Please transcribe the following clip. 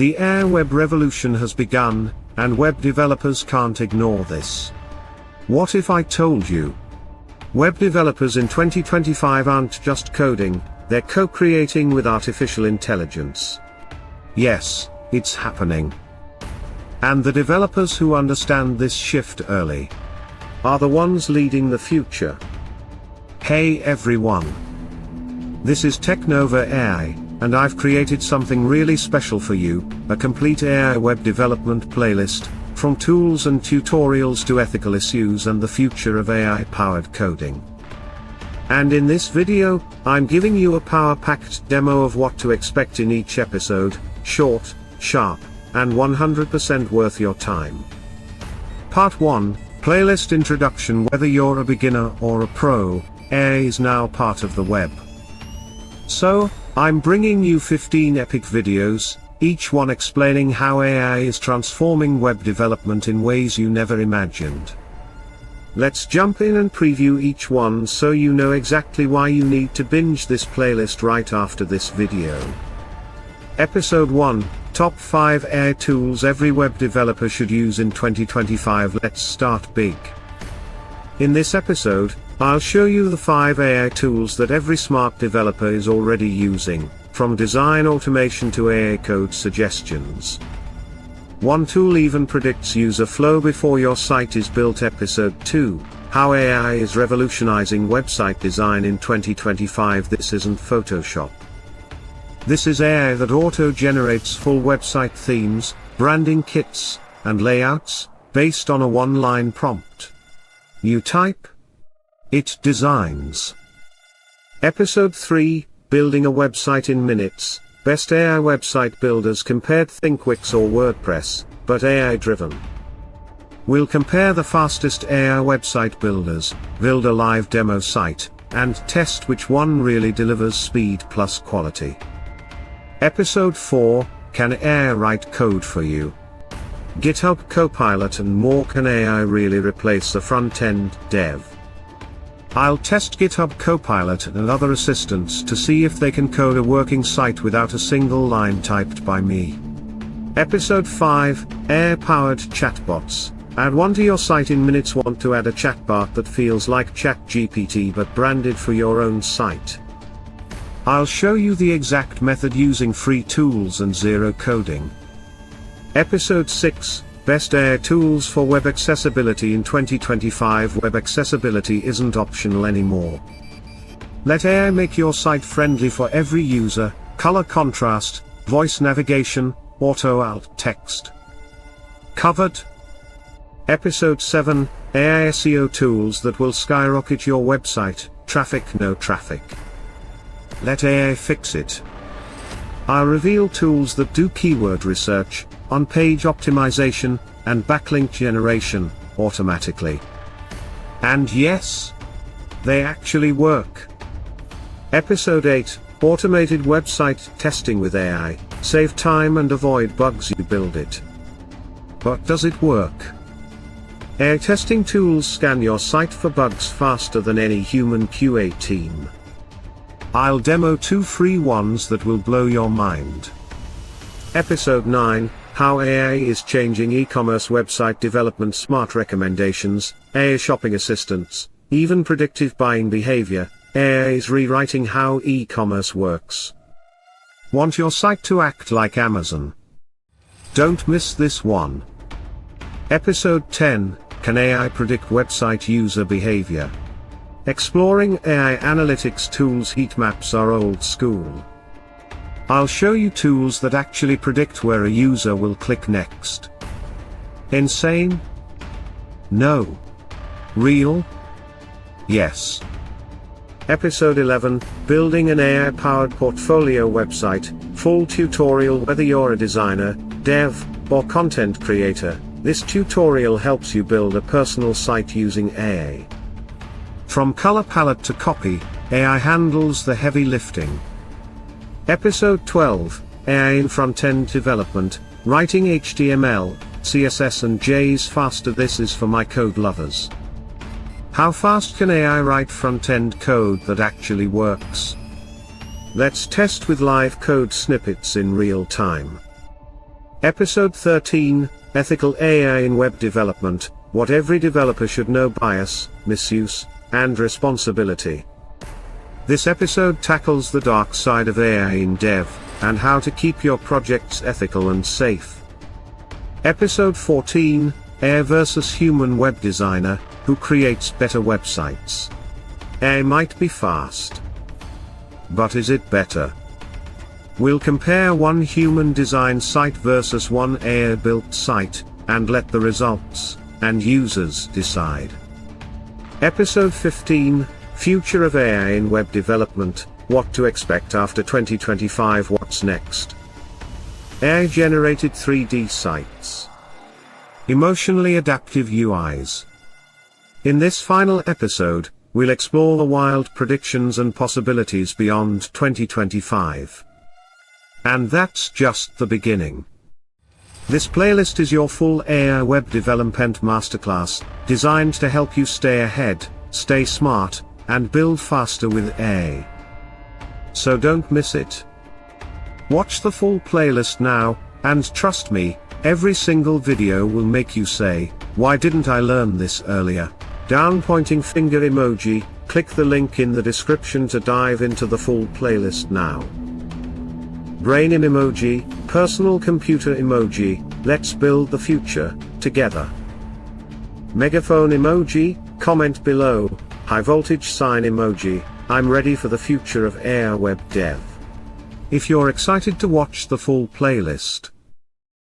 The AI web revolution has begun, and web developers can't ignore this. What if I told you? Web developers in 2025 aren't just coding, they're co-creating with artificial intelligence. Yes, it's happening. And the developers who understand this shift early are the ones leading the future. Hey everyone. This is Technova AI, and I've created something really special for you, a complete AI web development playlist, from tools and tutorials to ethical issues and the future of AI-powered coding. And in this video, I'm giving you a power-packed demo of what to expect in each episode, short, sharp, and 100% worth your time. Part 1, Playlist Introduction. Whether you're a beginner or a pro, AI is now part of the web. So, I'm bringing you 15 epic videos, each one explaining how AI is transforming web development in ways you never imagined. Let's jump in and preview each one so you know exactly why you need to binge this playlist right after this video. Episode 1, Top 5 AI Tools Every Web Developer Should Use in 2025. Let's start big. In this episode, I'll show you the 5 AI tools that every smart developer is already using, from design automation to AI code suggestions. One tool even predicts user flow before your site is built. Episode 2, How AI is Revolutionizing Website Design in 2025. This isn't Photoshop. This is AI that auto-generates full website themes, branding kits, and layouts, based on a one-line prompt. You type, it designs. Episode 3, Building a Website in Minutes, Best AI Website Builders compared. Think Wix or WordPress, but AI-driven. We'll compare the fastest AI website builders, build a live demo site, and test which one really delivers speed plus quality. Episode 4, Can AI Write Code for You? GitHub Copilot and more. Can AI really replace the front-end dev? I'll test GitHub Copilot and other assistants to see if they can code a working site without a single line typed by me. Episode 5, AI-powered chatbots. Add one to your site in minutes. Want to add a chatbot that feels like ChatGPT but branded for your own site? I'll show you the exact method using free tools and zero coding. Episode 6, Best AI Tools for Web Accessibility in 2025. Web accessibility isn't optional anymore. Let AI make your site friendly for every user. Color contrast, voice navigation, auto-alt text. Covered. Episode 7, AI SEO Tools that will skyrocket your website. Traffic, no traffic. Let AI fix it. I'll reveal tools that do keyword research, on-page optimization, and backlink generation, automatically. And yes, they actually work. Episode 8, Automated Website Testing with AI, save time and avoid bugs. You build it. But does it work? AI testing tools scan your site for bugs faster than any human QA team. I'll demo 2 free ones that will blow your mind. Episode 9, How AI is Changing E-commerce Website Development. Smart recommendations, AI shopping assistants, even predictive buying behavior. AI is rewriting how e-commerce works. Want your site to act like Amazon? Don't miss this one. Episode 10, Can AI Predict Website User Behavior? Exploring AI analytics tools. Heat maps are old school. I'll show you tools that actually predict where a user will click next. Insane? No. Real? Yes. Episode 11, Building an AI-powered portfolio website, full tutorial. Whether you're a designer, dev, or content creator, this tutorial helps you build a personal site using AI. From color palette to copy, AI handles the heavy lifting. Episode 12, AI in Front-End Development, Writing HTML, CSS and JS faster. This is for my code lovers. How fast can AI write front-end code that actually works? Let's test with live code snippets in real time. Episode 13, Ethical AI in Web Development, What Every Developer Should Know: Bias, Misuse, and Responsibility. This episode tackles the dark side of AI in dev, and how to keep your projects ethical and safe. Episode 14, AI versus Human Web Designer, Who Creates Better Websites? AI might be fast, but is it better? We'll compare one human designed site versus one AI built site, and let the results and users decide. Episode 15, Future of AI in Web Development, What to Expect After 2025. What's next? AI generated 3D sites. Emotionally adaptive UIs. In this final episode, we'll explore the wild predictions and possibilities beyond 2025. And that's just the beginning. This playlist is your full AI web development masterclass, designed to help you stay ahead, stay smart, and build faster with AI. So don't miss it. Watch the full playlist now, and trust me, every single video will make you say, "Why didn't I learn this earlier?" Down pointing finger emoji. Click the link in the description to dive into the full playlist now. Brain emoji, personal computer emoji, let's build the future together. Megaphone emoji, comment below. High voltage sign emoji, I'm ready for the future of AI web dev. If you're excited to watch the full playlist,